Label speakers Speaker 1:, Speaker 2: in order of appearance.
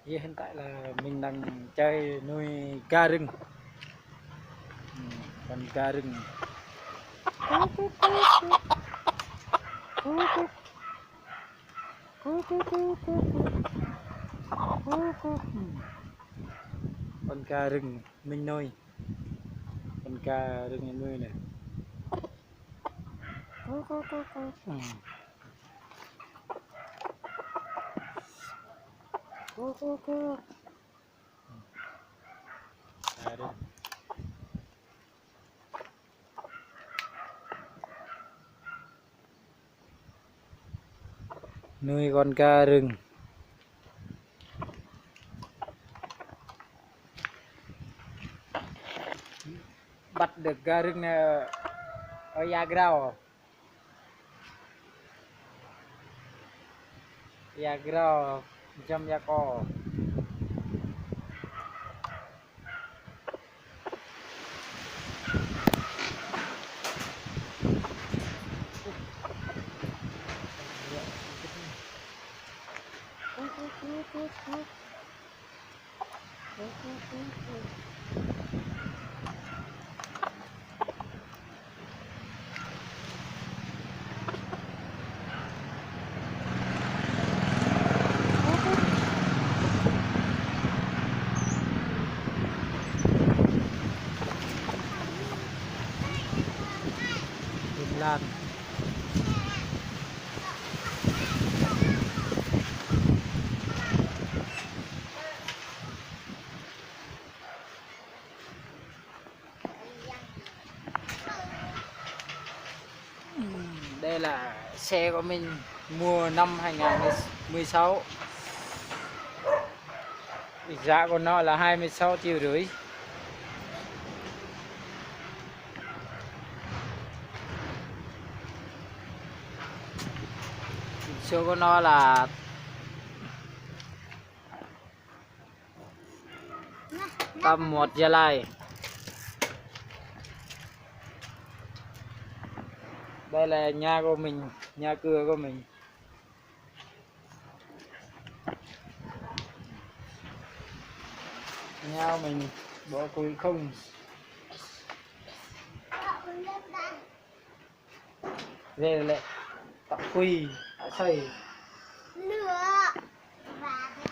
Speaker 1: Hiện tại là mình đang chơi nuôi cá rừng. Con cá rừng. Con cá rừng mình nuôi. Con cá rừng mình nuôi này. Cá rừng. Nuôi con cá rừng. Bắt được cá rừng ở Yagrao. Yagrao trong Yako. Lan. Đây là xe của mình mua năm 2016. Giá của nó là 26,5 triệu. Số của nó là tầm 1 Gia Lai. Đây là nhà của mình, nhà cửa của mình. Nhà mình bỏ củi không. Đây là tóc quỳ xây.